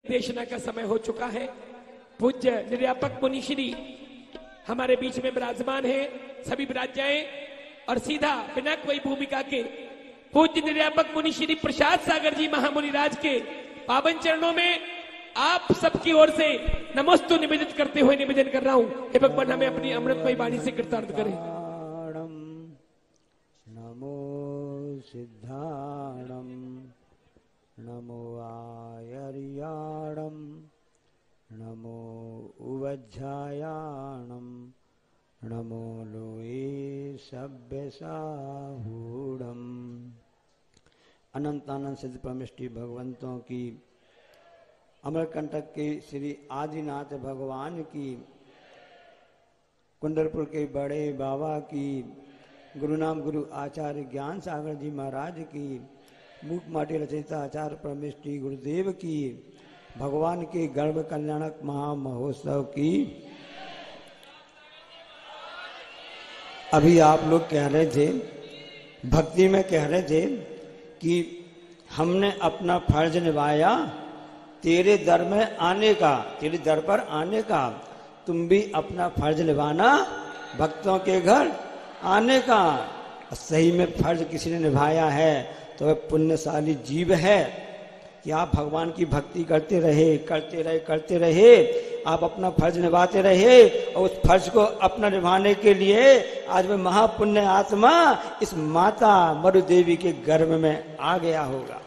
देशना का समय हो चुका है। पूज्य निर्यापक मुनिश्री हमारे बीच में विराजमान है। सभी विराज जाएं और सीधा बिना कोई भूमिका के पूज्य निर्यापक मुनिश्री प्रसाद सागर जी महामुनि राज के पावन चरणों में आप सबकी ओर से नमोस्तु निवेदित करते हुए निवेदन कर रहा हूं। हे भगवान हमें अपनी अमृतमयी वाणी से कृतार्थ करें। नमो सिद्धाणम नमो आयर्याणम नमो उवज्झायाणम नमो लोए सभ्यसाहूढ़म। अनंत आनंद सिद्ध परमेष्टि भगवंतों की, अमरकंटक के श्री आदिनाथ भगवान की, कुंडलपुर के बड़े बाबा की, गुरुनाम गुरु आचार्य ज्ञान सागर जी महाराज की, मूक माटी रचयिता आचार्य परमेष्टि गुरुदेव की, भगवान के गर्भ कल्याणक महामहोत्सव की। अभी आप लोग कह रहे थे, भक्ति में कह रहे थे कि हमने अपना फर्ज निभाया तेरे दर में आने का, तेरे दर पर आने का। तुम भी अपना फर्ज निभाना भक्तों के घर आने का। सही में फर्ज किसी ने निभाया है तो वह पुण्यशाली जीव है कि आप भगवान की भक्ति करते रहे, करते रहे, करते रहे। आप अपना फर्ज निभाते रहे और उस फर्ज को अपना निभाने के लिए आज वह महापुण्य आत्मा इस माता मरु देवी के गर्भ में आ गया होगा।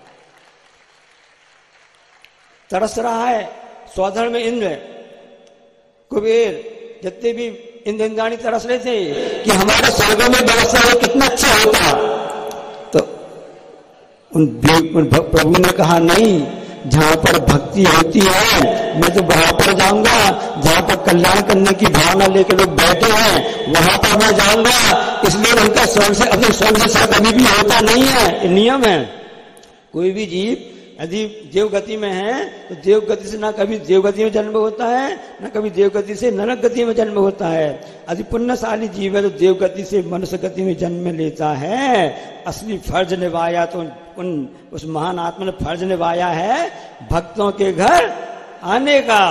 तरस रहा है सौधर में इंद्र, कुबेर, जितने भी इंद्र इंद्राणी तरस रहे थे कि हमारे स्वर्ग में बरसा हो कितना अच्छा होता। तो उन प्रभु ने कहा नहीं, जहां पर भक्ति होती है मैं तो वहां पर जाऊंगा, जहां पर कल्याण करने की भावना लेकर लोग बैठे हैं वहां पर मैं जाऊंगा। इसलिए उनका स्वर्ग से अपने स्वर्ग से साथ कभी भी होता नहीं है। नियम है, कोई भी जीव यदि देवगति में है तो देवगति से ना कभी देवगति में जन्म होता है, ना कभी देवगति से नरक गति में जन्म होता है। यदि पुण्यशाली जीव है तो देवगति से मनुष्य गति में जन्म लेता है। असली फर्ज निभाया तो उस महान आत्मा ने फर्ज निभाया है भक्तों के घर आने का।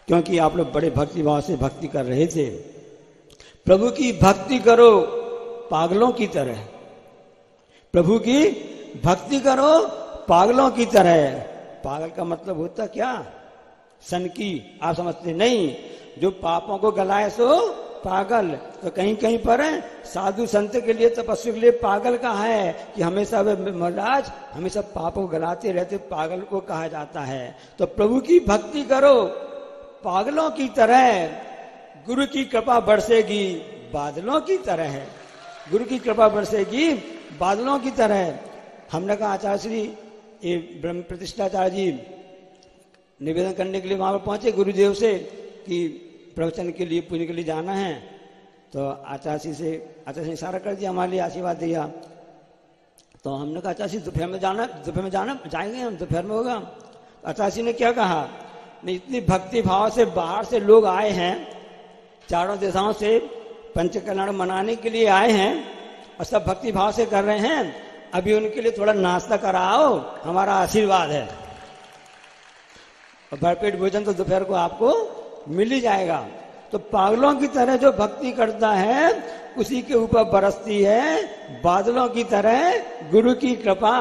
क्योंकि आप लोग बड़े भक्ति भाव से भक्ति कर रहे थे। प्रभु की भक्ति करो पागलों की तरह, प्रभु की भक्ति करो पागलों की तरह। पागल का मतलब होता क्या? सन की, आप समझते नहीं। जो पापों को गलाए सो पागल। तो कहीं कहीं पर साधु संत के लिए, तपस्वी के लिए पागल कहा है कि हमेशा वे महाराज हमेशा पापों को गलाते रहते, पागल को कहा जाता है। तो प्रभु की भक्ति करो पागलों की तरह, गुरु की कृपा बरसेगी बादलों की तरह। गुरु की कृपा बरसेगी बादलों की तरह। हमने कहा आचार्य श्री ये ब्रह्म प्रतिष्ठाचार्य जी निवेदन करने के लिए वहां पर पहुंचे गुरुदेव से कि प्रवचन के लिए पूजन के लिए जाना है। तो आचार्य श्री से इशारा कर दिया, हमारे लिए आशीर्वाद दिया। तो हमने कहा आचार्य श्री दोपहर में जाना जाएंगे हम, दोपहर में होगा। आचार्य श्री ने क्या कहा, नहीं इतनी भक्ति भाव से बाहर से लोग आए हैं, चारों दिशाओं से पंच कल्याण मनाने के लिए आए हैं और सब भक्ति भाव से कर रहे हैं। अभी उनके लिए थोड़ा नाश्ता कराओ, हमारा आशीर्वाद है। और भरपेट भोजन तो दोपहर को आपको मिल ही जाएगा। तो पागलों की तरह जो भक्ति करता है उसी के ऊपर बरसती है बादलों की तरह गुरु की कृपा।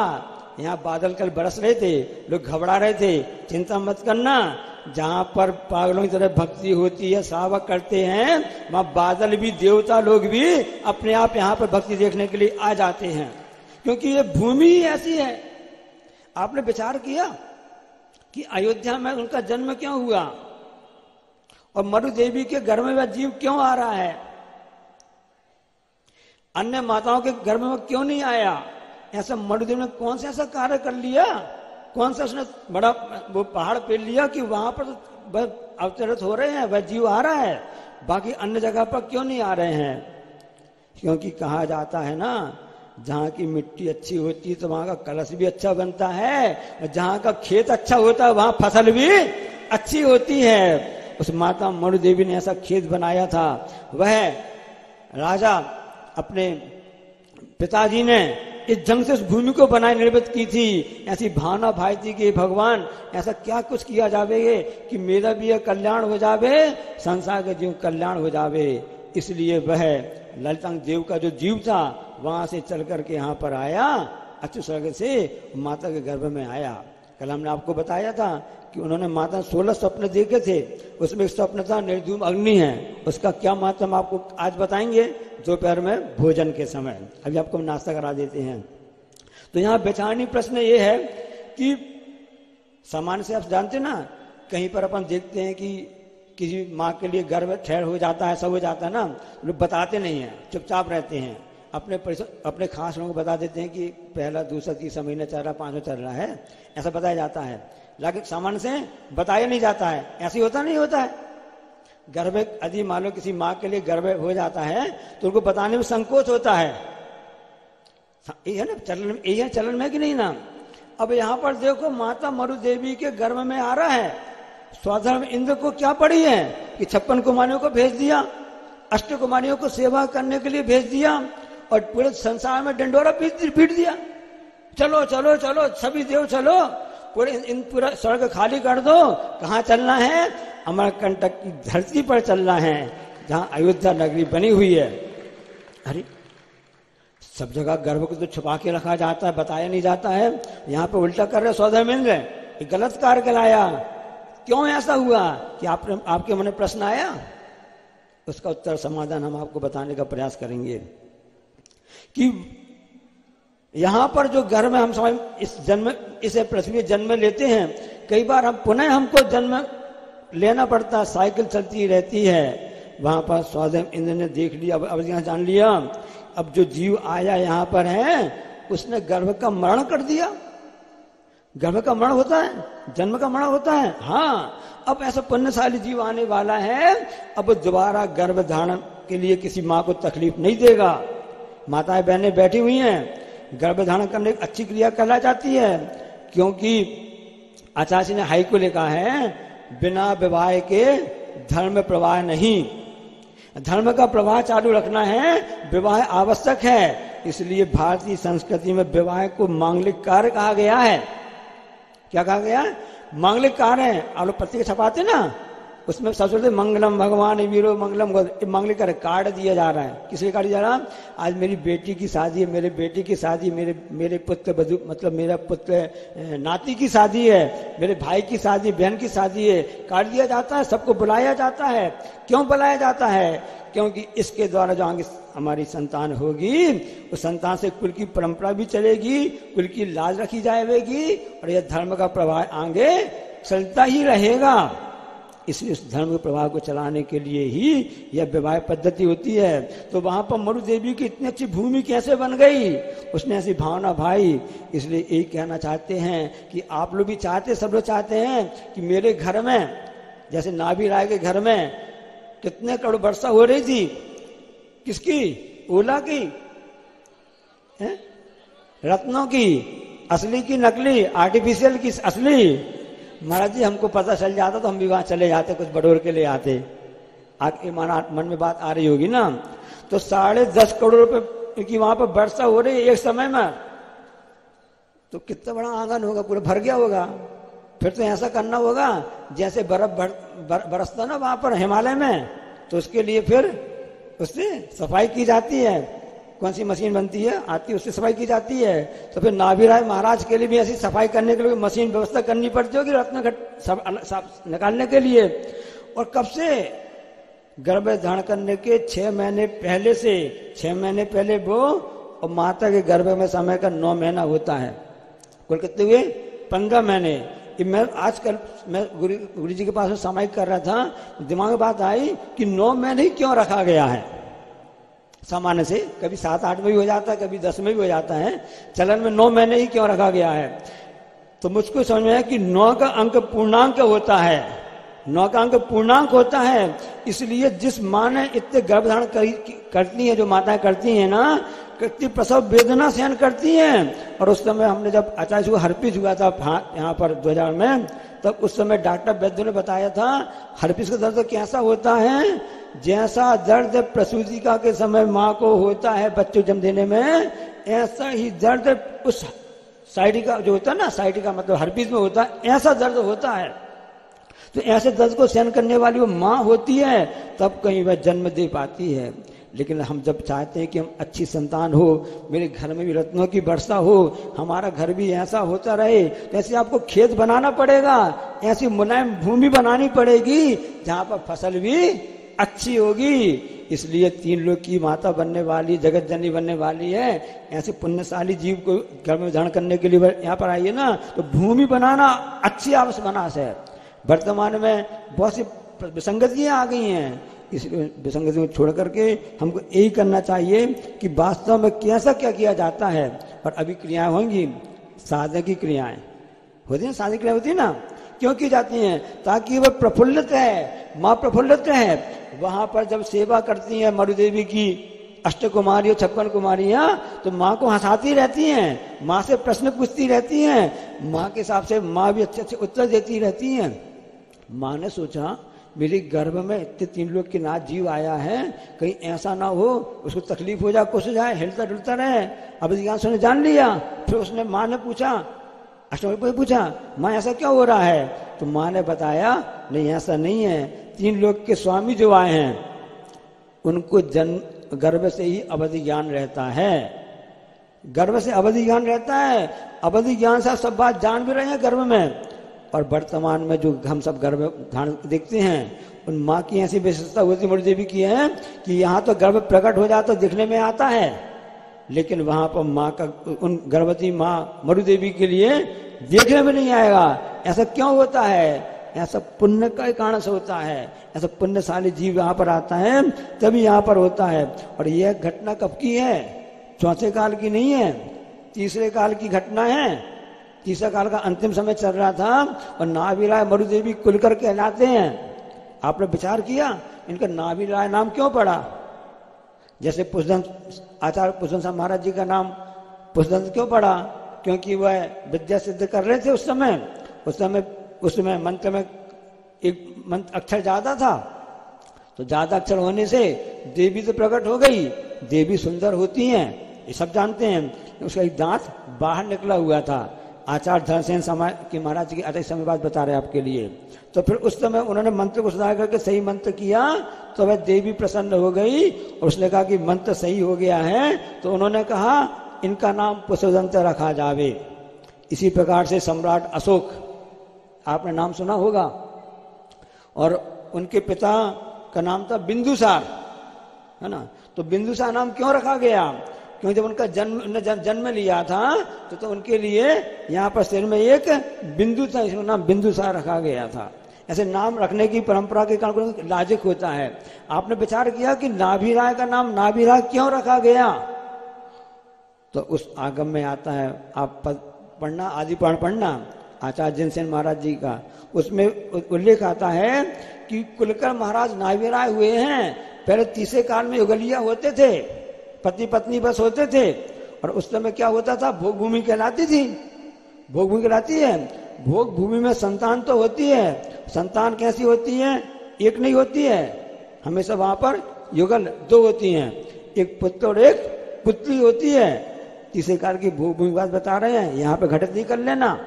यहाँ बादल कल बरस रहे थे, लोग घबरा रहे थे, चिंता मत करना। जहां पर पागलों की तरह भक्ति होती है, सावक करते हैं, वहां बादल भी, देवता लोग भी अपने आप यहाँ पर भक्ति देखने के लिए आ जाते हैं। क्योंकि ये भूमि ही ऐसी है। आपने विचार किया कि अयोध्या में उनका जन्म क्यों हुआ और मरु देवी के गर्भ में वह जीव क्यों आ रहा है, अन्य माताओं के गर्भ में क्यों नहीं आया? ऐसा मरु देवी ने कौन सा ऐसा कार्य कर लिया, कौन सा उसने बड़ा वो पहाड़ पेल लिया कि वहां पर अवतरित हो रहे हैं, वह जीव आ रहा है, बाकी अन्य जगह पर क्यों नहीं आ रहे हैं? क्योंकि कहा जाता है ना, जहाँ की मिट्टी अच्छी होती है तो वहां का कलश भी अच्छा बनता है, और जहाँ का खेत अच्छा होता है वहां फसल भी अच्छी होती है। उस माता मरु देवी ने ऐसा खेत बनाया था। वह राजा अपने पिताजी ने इस ढंग से उस भूमि को बनाए निर्मित की थी, ऐसी भावना भाई थी कि भगवान ऐसा क्या कुछ किया जावे कि मेरा भी यह कल्याण हो जावे, संसार का जीव कल्याण हो जावे। इसलिए वह ललितांग देव का जो जीव था वहां से चल करके यहाँ पर आया, अच्युत स्वर्ग से माता के गर्भ में आया। कल हमने आपको बताया था कि उन्होंने माता 16 स्वप्न देखे थे, उसमें एक स्वप्न था निर्धूम अग्नि है। उसका क्या महत्व आपको आज बताएंगे दोपहर में भोजन के समय। अभी आपको नाश्ता करा देते हैं। तो यहाँ बेचारणी प्रश्न ये है कि सामान्य से आप जानते ना, कहीं पर अपन देखते हैं कि किसी माँ के लिए गर्भ ठहर हो जाता है, सब हो जाता है ना, लोग बताते नहीं है, चुपचाप रहते हैं। अपने खास लोगों को बता देते हैं कि पहला दूसरा तीसरा महीना चल रहा, 5वां चल रहा है, ऐसा बताया जाता है। लेकिन सामान्य से बताया नहीं जाता है। ऐसे होता नहीं होता है। गर्भ यदि मान लो किसी माँ के लिए गर्भ हो जाता है तो उनको बताने में संकोच होता है। ये है ना चलन, यही है चलन में कि नहीं ना। अब यहाँ पर देखो माता मरु देवी के गर्भ में आ रहा है। स्वधर्म इंद्र को क्या पड़ी है कि 56 कुमारियों को भेज दिया, 8 कुमारियों को सेवा करने के लिए भेज दिया और पूरे संसार में डंडोरा पीट दिया। चलो चलो चलो सभी देव चलो, पूरा स्वर्ग खाली कर दो। कहाँ चलना है? अमरकंटक की धरती पर चलना है, जहाँ अयोध्या नगरी बनी हुई है। अरे सब जगह गर्भ को तो छुपा के रखा जाता है, बताया नहीं जाता है। यहाँ पे उल्टा कर रहे स्वधर्मेंद्र, ये गलत कार्य कहलाया। क्यों ऐसा हुआ कि आपके मन में प्रश्न आया? उसका उत्तर समाधान हम आपको बताने का प्रयास करेंगे कि यहां पर जो गर्भ में हम समझ इस पृथ्वी जन्म लेते हैं, कई बार हम पुनः हमको जन्म लेना पड़ता है, साइकिल चलती रहती है। वहां पर स्वधर्म इंद्र ने देख लिया, अब यहाँ जान लिया, अब जो जीव आया यहाँ पर है उसने गर्भ का मरण कर दिया। गर्भ का मरण होता है, जन्म का मरण होता है। हाँ, अब ऐसा पुण्यशाली जीव आने वाला है, अब दोबारा गर्भ धारण के लिए किसी माँ को तकलीफ नहीं देगा। माताएं बहनें बैठी हुई हैं, गर्भ धारण करने की अच्छी क्रिया कहला जाती है, क्योंकि आचार्य ने हाई को लिखा है, बिना विवाह के धर्म प्रवाह नहीं। धर्म का प्रवाह चालू रखना है, विवाह आवश्यक है। इसलिए भारतीय संस्कृति में विवाह को मांगलिक कार्य कहा गया है। क्या कहा गया? मांगलिक कार्य है। आप लोग पत्रिका छपाते ना, उसमें सबसे मंगलम भगवान वीरो मंगलम, मांगलिक कार्ड दिया जा रहा है। किसके कार्ड दिया जा रहा है? आज मेरी बेटी की शादी है, मेरे बेटी की शादी, मेरे पुत्र बधू मतलब मेरा पुत्र नाती की शादी है, मेरे भाई की शादी, बहन की शादी है, कार्ड दिया जाता है, सबको बुलाया जाता है। क्यों बुलाया जाता है? क्योंकि इसके द्वारा जो आगे हमारी संतान होगी, उस संतान से कुल की परंपरा भी चलेगी, कुल की लाज रखी जाएगी और यह धर्म का प्रवाह आगे चलता ही रहेगा। इसलिए उस धर्म के प्रवाह को चलाने के लिए ही यह विवाह पद्धति होती है। तो वहां पर मरु देवी की इतनी अच्छी भूमि कैसे बन गई? उसने ऐसी भावना भाई। इसलिए यही कहना चाहते हैं कि आप लोग भी चाहते, सब लोग चाहते हैं कि मेरे घर में, जैसे नाभि राय के घर में कितने करोड़ वर्षा हो रही थी, किसकी? ओला की, रत्नों की, असली की नकली, आर्टिफिशियल की असली। महाराज जी हमको पता चल जाता तो हम भी वहां चले जाते, कुछ बटोर के ले आते। आपके मन में बात आ रही होगी ना। तो 10.5 करोड़ रुपए की वहां पर वर्षा हो रही है एक समय में, तो कितना बड़ा आंगन होगा, पूरा भर गया होगा। फिर तो ऐसा करना होगा जैसे बर्फ बरसता ना वहां पर हिमालय में, तो उसके लिए फिर उससे सफाई की जाती है। कौन सी मशीन बनती है, आती है, उससे सफाई की जाती है। तो फिर नाभिराय महाराज के लिए भी ऐसी सफाई करने के लिए मशीन व्यवस्था करनी पड़ती होगी, रत्न घट सब निकालने के लिए। और कब से? गर्भ धारण करने के 6 महीने पहले से। 6 महीने पहले वो, और माता के गर्भ में समय का 9 महीना होता है। कुल कितने हुए? 15 महीने। मैं आजकल गुरु जी के पास में सामायिक कर रहा था, दिमाग में बात आई कि 9 महीने ही क्यों रखा गया है। सामान्य से कभी 7-8 में भी हो जाता है, कभी 10 में भी हो जाता है, चलन में 9 महीने ही क्यों रखा गया है? तो मुझको समझ में आया कि 9 का अंक पूर्णांक होता है। 9 का अंक पूर्णांक होता है। इसलिए जिस माँ ने इतने गर्भधारण करती है, जो माताएं करती हैं ना, कितनी प्रसव वेदना सहन करती हैं। और उस समय हमने जब आचार्य को हर्पिस हुआ था यहाँ पर 2000 में, तब उस समय डॉक्टर वैद्य ने बताया था हर्पिस का दर्द कैसा होता है, जैसा दर्द प्रसूतिका के समय माँ को होता है बच्चों जन्म देने में, ऐसा ही दर्द उस साइटिका जो होता है ना, साइटिका मतलब हर्पिस में होता है, ऐसा दर्द होता है। तो ऐसे दर्द को सहन करने वाली वो माँ होती है, तब कहीं वह जन्म दे पाती है। लेकिन हम जब चाहते हैं कि हम अच्छी संतान हो, मेरे घर में भी रत्नों की वर्षा हो, हमारा घर भी ऐसा होता रहे, तो ऐसे आपको खेत बनाना पड़ेगा, ऐसी मुलायम भूमि बनानी पड़ेगी जहां पर फसल भी अच्छी होगी। इसलिए 3 लोक की माता बनने वाली, जगत जननी बनने वाली है, ऐसे पुण्यशाली जीव को घर में धारण करने के लिए यहाँ पर आइए ना, तो भूमि बनाना अच्छी आवश्यक बनास है। वर्तमान में बहुत सी विसंगतियां आ गई हैं, इस विसंगति को छोड़ करके हमको यही करना चाहिए कि वास्तव में कैसा क्या किया जाता है। और अभी क्रियाएं होंगी, साधन की क्रियाएं होती है, साधन क्रिया होती है ना, क्यों की जाती हैं? ताकि वह प्रफुल्लित है, माँ प्रफुल्लित है। वहां पर जब सेवा करती है मरुदेवी की अष्टकुमारी और 56 कुमारियां, तो माँ को हंसाती रहती हैं, माँ से प्रश्न पूछती रहती हैं, माँ के हिसाब से माँ भी अच्छे अच्छे उत्तर देती रहती हैं। माँ ने सोचा मेरे गर्भ में इतने 3 लोग के नाथ जीव आया है, कहीं ऐसा ना हो उसको तकलीफ हो जाए, कुछ हो जाए, हिलता डुलता रहे। अब अधिकांशों ने जान लिया। फिर उसने माँ ने पूछा, अष्टकुमारी पूछा, माँ ऐसा क्या हो रहा है? तो माँ ने बताया नहीं ऐसा नहीं है, 3 लोग के स्वामी जो आए हैं उनको जन्म गर्भ से ही अवधि ज्ञान रहता है, गर्भ से अवधि ज्ञान रहता है। अवधि ज्ञान से सब बात जान भी रहे हैं गर्भ में। और वर्तमान में जो हम सब गर्भ धारण देखते हैं, उन माँ की ऐसी विशेषता होती मरु देवी की है कि यहाँ तो गर्भ प्रकट हो जाता दिखने में आता है, लेकिन वहां पर माँ का उन गर्भवती माँ मरु देवी के लिए देखने में नहीं आएगा। ऐसा क्यों होता है? ऐसा पुण्य का कारण से होता है, ऐसा पुण्यशाली जीव यहाँ पर आता है तभी यहाँ पर होता है। और यह घटना कब की है? चौथे काल की नहीं है, तीसरे काल की घटना है। तीसरा काल का अंतिम समय चल रहा था और नाभिराय मरु देवी कुलकर कहलाते हैं। आपने विचार किया इनका नाभिराय नाम क्यों पड़ा? जैसे आचार्य पुष्पदंत महाराज जी का नाम पुष्पदंत क्यों पड़ा? क्योंकि वह विद्या सिद्ध कर रहे थे उस समय मंत्र में एक मंत्र अक्षर ज्यादा था, तो ज्यादा अक्षर होने से देवी तो प्रकट हो गई। देवी सुंदर होती हैं, ये सब जानते हैं। उसका एक दांत बाहर निकला हुआ था। आचार्य धनसेन के महाराज की अति समय बात बता रहे हैं आपके लिए। तो फिर उस समय उन्होंने मंत्र को सुधार करके सही मंत्र किया, तो वह देवी प्रसन्न हो गई और उसने कहा कि मंत्र सही हो गया है, तो उन्होंने कहा इनका नाम पुष्पदंत रखा जावे। इसी प्रकार से सम्राट अशोक, आपने नाम सुना होगा, और उनके पिता का नाम था बिंदुसार, है ना। तो बिंदुसार नाम क्यों रखा गया? क्योंकि जब उनका जन्म लिया था तो उनके लिए यहाँ पर सिर में एक बिंदु था, इसका नाम बिंदुसार रखा गया था। ऐसे नाम रखने की परंपरा के कारण लाजिक होता है। आपने विचार किया कि नाभिराय का नाम नाभिराय क्यों रखा गया? तो उस आगम में आता है, आप पढ़ना, आदि पुराण पढ़ना, आचार्य जिनसेन महाराज जी का, उसमें उल्लेख आता है कि कुलकर महाराज नाभिराय हुए हैं। पहले तीसरे काल में युगलिया होते थे, पति पत्नी बस होते थे, और उस समय क्या होता था, भोग भूमि कहलाती थी। भोग भूमि कहलाती है। भोग भूमि में संतान तो होती है, संतान कैसी होती है? एक नहीं होती है, हमेशा वहां पर युगल 2 होती हैं, एक पुत्र और एक पुत्री होती है। तीसरे काल की भोग भूमि बात बता रहे हैं, यहाँ पे घटित नहीं कर लेना।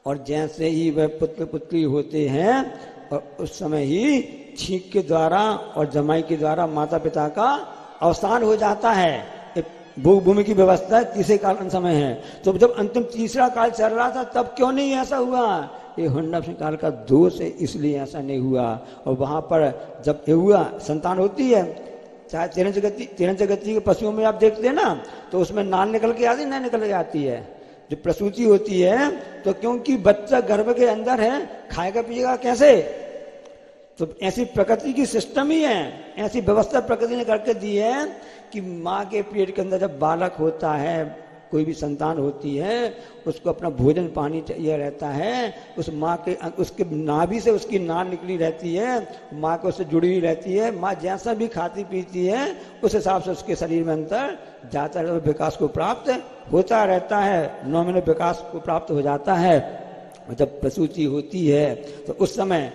और जैसे ही वह पुत्र पुत्री होते हैं और उस समय ही छींक के द्वारा और जमाई के द्वारा माता पिता का अवसान हो जाता है। भोग भूमि की व्यवस्था तीसरे काल समय है। तो जब अंतिम तीसरा काल चल रहा था तब क्यों नहीं ऐसा हुआ? ये हुंडा काल का दोष है, इसलिए ऐसा नहीं हुआ। और वहां पर जब ये हुआ, संतान होती है, चाहे 13 जगती के पशुओं में आप देखते हैं ना, तो उसमें नाल निकल के आती, नहीं निकल के आती है। जब प्रसूति होती है तो क्योंकि बच्चा गर्भ के अंदर है, खाएगा पिएगा कैसे? तो ऐसी प्रकृति की सिस्टम ही है, ऐसी व्यवस्था प्रकृति ने करके दी है कि माँ के पेट के अंदर जब बालक होता है, कोई भी संतान होती है, उसको अपना भोजन पानी चाहिए रहता है। उस माँ के उसके नाभि से उसकी नाल निकली रहती है, माँ को उससे जुड़ी हुई रहती है। माँ जैसा भी खाती पीती है उस हिसाब से उसके शरीर में अंतर जाता है, विकास को प्राप्त होता रहता है, 9 महीने विकास को प्राप्त हो जाता है। जब प्रसूति होती है तो उस समय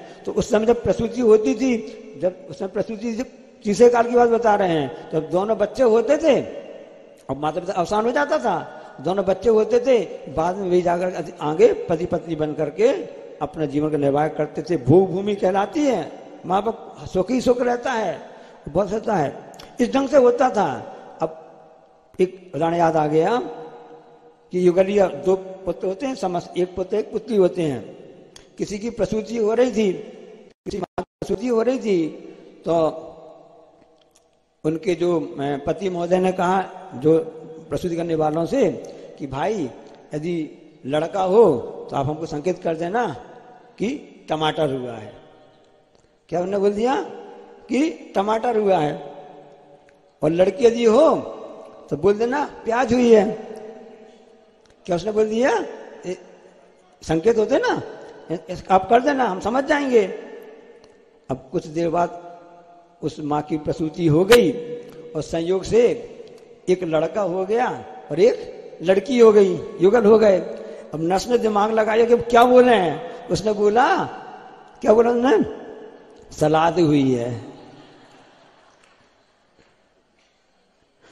जब प्रसूति होती थी, जब उसमें प्रसूति जब तीसरे काल की बात बता रहे हैं, तो दोनों बच्चे होते थे और माता पिता अवसान हो जाता था, दोनों बच्चे होते थे, बाद में वे जाकर आगे पति पत्नी बन करके अपना जीवन का निर्वाह करते थे। भोग भूमि कहलाती है, माँ बाप सुख ही सुख रहता है, बहुत रहता है, इस ढंग से होता था। अब एक उदाहरण याद आ गया कि युगलिया दो पुत्र होते हैं, समस्त एक पुत्र एक पुत्री होते हैं। किसी की प्रसूति हो रही थी, किसी माँ की प्रसूति हो रही थी, तो उनके जो पति महोदय ने कहा जो प्रसूति करने वालों से कि भाई यदि लड़का हो तो आप हमको संकेत कर देना कि टमाटर हुआ है। क्या उन्होंने बोल दिया कि टमाटर हुआ है, और लड़की यदि हो तो बोल देना प्याज हुई है। क्या उसने बोल दिया? संकेत होते ना, आप कर देना, हम समझ जाएंगे। अब कुछ देर बाद उस माँ की प्रसूति हो गई और संयोग से एक लड़का हो गया और एक लड़की हो गई, युगल हो गए। अब नर्स ने दिमाग लगाया कि क्या बोल रहे हैं, उसने बोला, क्या बोला उसने? सलाद हुई है।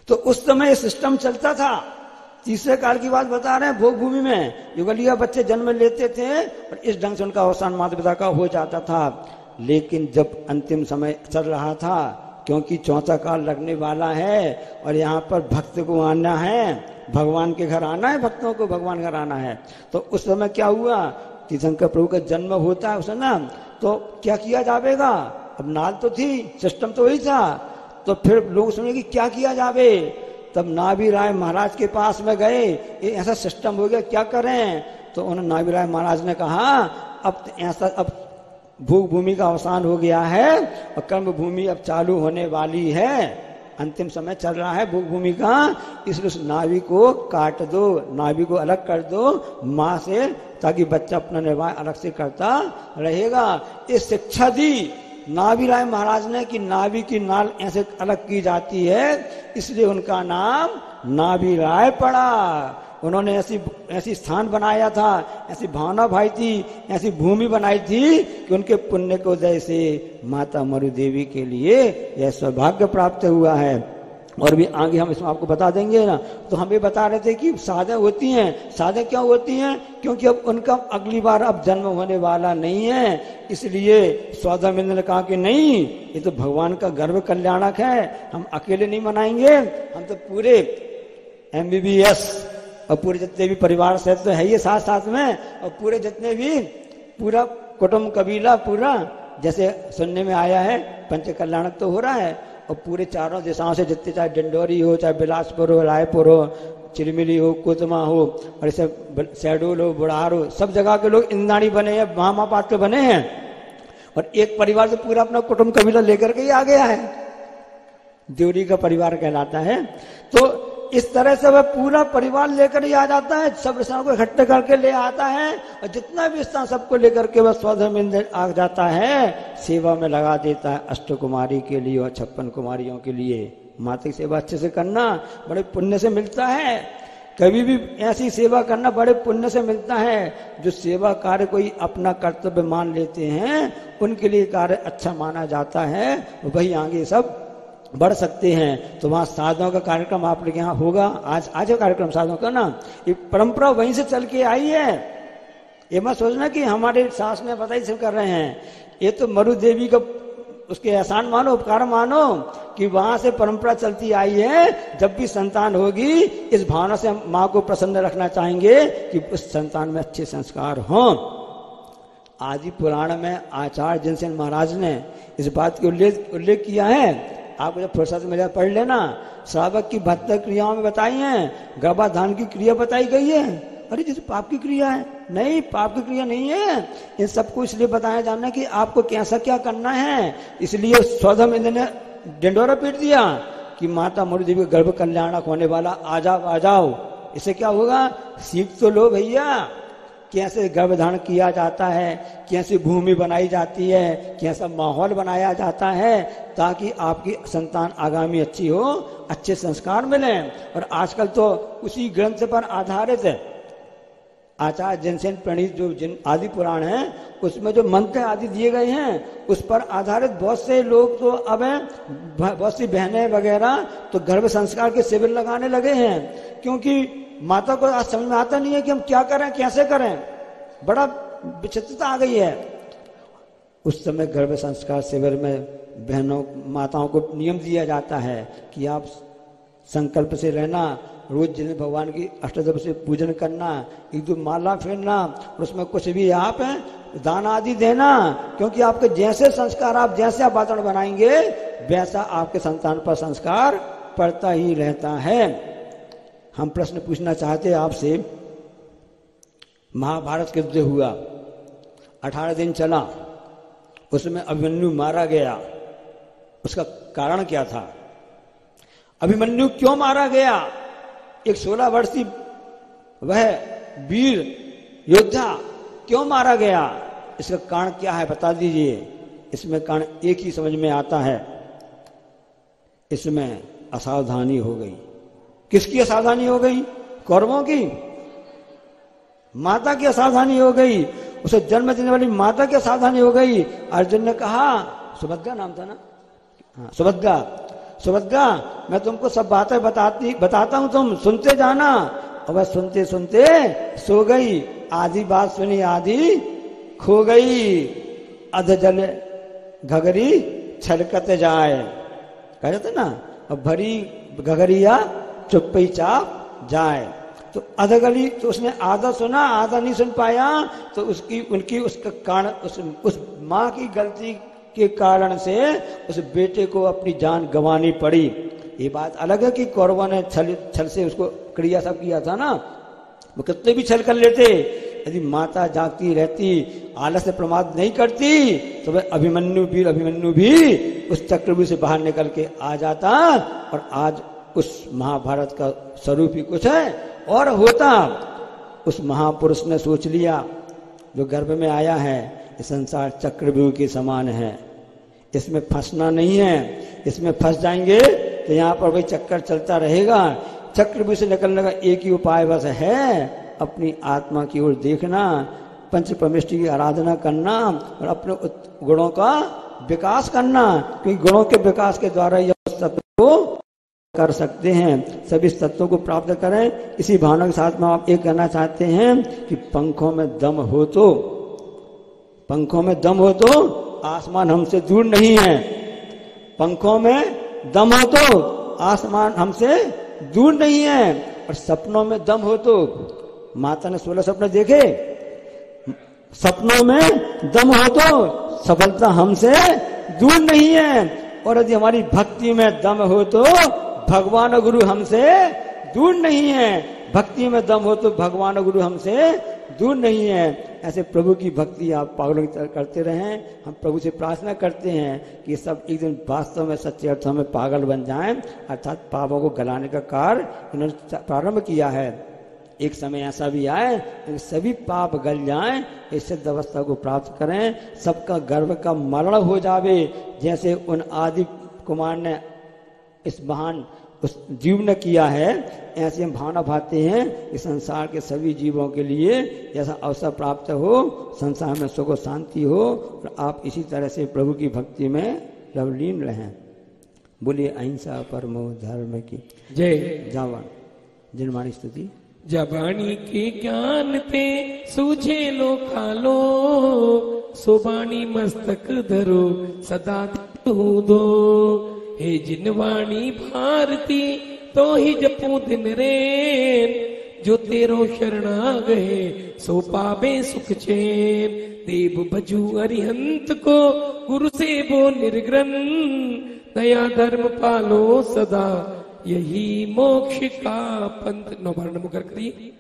तो उस समय सिस्टम चलता था, तीसरे काल की बात बता रहे हैं, भोग भूमि में युगलिया बच्चे जन्म लेते थे और इस ढंग से उनका अवसान माता पिता का हो जाता था। लेकिन जब अंतिम समय चल रहा था, क्योंकि चौथा काल लगने वाला है और यहाँ पर भक्त को आना है, भगवान के घर आना है, भक्तों को भगवान घर आना है, तो उस समय क्या हुआ कि शंकर प्रभु का जन्म होता है उस समय, तो क्या किया जाएगा? अब नाल तो थी, सिस्टम तो वही था, तो फिर लोग सुने कि क्या किया जावे। तब नाभि राय महाराज के पास में गए, ये ऐसा सिस्टम हो गया, क्या करें? तो उन्होंने नाभि राय महाराज ने कहा अब ऐसा, अब भोग भूमि का अवसान हो गया है और कर्म भूमि अब चालू होने वाली है, अंतिम समय चल रहा है भोग भूमि का, इसलिए उस नाभि को काट दो, नाभि को अलग कर दो माँ से, ताकि बच्चा अपना निर्वाह अलग से करता रहेगा। ये शिक्षा दी नाभि राय महाराज ने कि नाभि की नाल ऐसे अलग की जाती है, इसलिए उनका नाम नाभि राय पड़ा। उन्होंने ऐसी स्थान बनाया था, ऐसी भावना भाई थी, ऐसी भूमि बनाई थी कि उनके पुण्य को जैसे माता मरु देवी के लिए यह सौभाग्य प्राप्त हुआ है। और भी आगे हम इसमें आपको बता देंगे ना। तो हम ये बता रहे थे कि साधे होती हैं, साधे क्यों होती हैं? क्योंकि अब उनका अगली बार अब जन्म होने वाला नहीं है, इसलिए सौदामिंद्र ने कहा कि नहीं, ये तो भगवान का गर्भ कल्याणक है, हम अकेले नहीं मनाएंगे, हम तो पूरे MBBS और पूरे जितने भी परिवार से तो है ये साथ साथ में, और पूरे जितने भी पूरा कुटुंब कबीला पूरा, जैसे सुनने में आया है पंच कल्याणक तो हो रहा है, और पूरे चारों दिशाओं से जितने, चाहे डिंडोरी हो, चाहे बिलासपुर हो, रायपुर हो, चिरमिली हो, कोतमा हो, और ऐसे शहडोल हो, बुढ़ार हो, सब जगह के लोग इंद्राणी बने हैं, महामापात्र बने हैं, और एक परिवार से पूरा अपना कुटुंब कबीला लेकर के ही आ गया है, देवरी का परिवार कहलाता है। तो इस तरह से वह पूरा परिवार लेकर ही आ जाता है, सब स्थानों को इकट्ठे करके ले आता है, और जितना भी स्थान सबको लेकर के वह स्वधर्मेंद्र आ जाता है, सेवा में लगा देता है, अष्ट कुमारी के लिए और 56 कुमारियों के लिए। माता की सेवा अच्छे से करना बड़े पुण्य से मिलता है, कभी भी ऐसी सेवा करना बड़े पुण्य से मिलता है। जो सेवा कार्य कोई अपना कर्तव्य मान लेते हैं, उनके लिए कार्य अच्छा माना जाता है, वही आगे सब बढ़ सकते हैं। तो वहाँ साधुओं का कार्यक्रम आप लोग यहाँ होगा, आज कार्यक्रम साधुओं का ना, ये परंपरा वहीं से चल के आई है। ये मत सोचना कि हमारे सास ने बताई सब कर रहे हैं, ये तो मरु देवी का उसके एहसान मानो, उपकार मानो कि वहां से परंपरा चलती आई है। जब भी संतान होगी, इस भावना से हम माँ को प्रसन्न रखना चाहेंगे कि उस संतान में अच्छे संस्कार हों। आदि पुराण में आचार्य जिनसेन महाराज ने इस बात की उल्लेख किया है, आपको जब फुर्सत मिले पढ़ लेना। श्रावक की 72 क्रियाओं में बताई हैं, गर्भाधान की क्रिया बताई गई है। अरे जैसे पाप की क्रिया है, नहीं, पाप की क्रिया नहीं है। इन सबको इसलिए बताया जाना कि आपको कैसा क्या करना है। इसलिए स्वधर्मेंद्र ने डिंडोरा पीट दिया कि माता मरु देवी का गर्भ कल्याणक होने वाला, आ जाओ आ जाओ। इससे क्या होगा? सीख तो लो भैया, कैसे गर्भधारण किया जाता है, कैसे भूमि बनाई जाती है, कैसा माहौल बनाया जाता है, ताकि आपकी संतान आगामी अच्छी हो, अच्छे संस्कार मिले। और आजकल तो उसी ग्रंथ पर आधारित है, आचार्य जिनसे प्रणीत जो जिन आदि पुराण है उसमें जो मंत्र आदि दिए गए हैं उस पर आधारित बहुत से लोग तो अब बहुत सी बहनें वगैरह तो गर्भ संस्कार के शिविर लगाने लगे हैं, क्योंकि माता को आज समझ में आता नहीं है कि हम क्या करें कैसे करें, बड़ा विचित्रता आ गई है। उस समय गर्भ संस्कार शिविर में बहनों माताओं को नियम दिया जाता है कि आप संकल्प से रहना, रोज जिन भगवान की अष्टदश से पूजन करना, एक दो माला फेरना, और उसमें कुछ भी आप दान आदि देना, क्योंकि आपके जैसे संस्कार आप जैसे आप वातावरण बनाएंगे वैसा आपके संतान पर संस्कार पड़ता ही रहता है। हम प्रश्न पूछना चाहते हैं आपसे, महाभारत युद्ध हुआ, 18 दिन चला, उसमें अभिमन्यु मारा गया, उसका कारण क्या था? अभिमन्यु क्यों मारा गया? एक 16 वर्षीय वह वीर योद्धा क्यों मारा गया? इसका कारण क्या है बता दीजिए। इसमें कारण एक ही समझ में आता है, इसमें असावधानी हो गई। किसकी असावधानी हो गई? कौरवों की, माता की असावधानी हो गई, उसे जन्म देने वाली माता की असावधानी हो गई। अर्जुन ने कहा, सुभद्रा नाम था ना, हाँ सुभद्रा मैं तुमको सब बातें बताता हूं, तुम सुनते जाना। और वह सुनते सुनते सो गई, आधी बात सुनी आधी खो गई। अध जल घगरी छलकत जाए, कह जाते ना, अब भरी घगरिया चुप्पी चाप जाए। तो अधगली, तो उसने आधा सुना आधा नहीं सुन पाया, तो उसका कारण उस माँ की गलती के कारण से उस बेटे को अपनी जान गंवानी पड़ी। ये बात अलग है कि कौरवों ने छल से उसको क्रिया सब किया था ना, वो कितने भी छल कर लेते, यदि माता जागती रहती, आलस से प्रमाद नहीं करती, तो वह अभिमन्यु भी उस चक्रव्यूह से बाहर निकल के आ जाता, और आज उस महाभारत का स्वरूप ही कुछ है और होता। उस महापुरुष ने सोच लिया, जो गर्भ में आया है, ये संसार चक्रव्यूह के समान है, इसमें फंसना नहीं है, इसमें फंस जाएंगे तो यहाँ पर वही चक्कर चलता रहेगा। चक्रव्यूह से निकलने का एक ही उपाय बस है, अपनी आत्मा की ओर देखना, पंच परमेष्टि की आराधना करना और अपने गुणों का विकास करना, क्योंकि गुणों के विकास के द्वारा यह तत्व को कर सकते हैं। सभी तत्वों को प्राप्त करें। इसी भावना के साथ में आप ये कहना चाहते हैं कि पंखों में दम हो तो आसमान हमसे दूर नहीं है, पंखों में दम हो तो आसमान हमसे दूर नहीं है, और सपनों में दम हो तो, माता ने 16 सपने देखे, सपनों में दम हो तो सफलता हमसे दूर नहीं है, और यदि हमारी भक्ति में दम हो तो भगवान और गुरु हमसे दूर नहीं है, भक्ति में दम हो तो भगवान और गुरु हमसे दूर नहीं है। ऐसे प्रभु की भक्ति आप पागलों की तरह करते रहें। हम प्रभु से प्रार्थना करते हैं कि सब एक दिन वास्तव में सच्चे अर्थों में पागल बन जाएं, अर्थात पापों को गलाने का कार्य इन्होंने प्रारंभ किया है। एक समय ऐसा भी आए कि सभी पाप गल जाएं, इस सिद्ध अवस्था को प्राप्त करें, सबका गर्व का मरण हो जावे, जैसे उन आदि कुमार ने इस महान उस जीव ने किया है। ऐसे हम भावना भाते हैं कि संसार के सभी जीवों के लिए ऐसा अवसर प्राप्त हो, संसार में सुख और शांति हो, और आप इसी तरह से प्रभु की भक्ति में लवलीन रहें। बोलिए अहिंसा परमो धर्म की जय। जावान जिनवाणी स्तुति। जबानी के ज्ञान ते सूझे लो खालो, सुबानी मस्तक धरो सदा दो। हे जिनवाणी भारती तो ही जपू दिन रेन, जो तेरो शरणा गए सो पावे सुख चैन। देव भजू अरिहंत को गुरु से बो निर्ग्रन, नया धर्म पालो सदा यही मोक्ष का पंथ। नौ बार नमो कर करिए।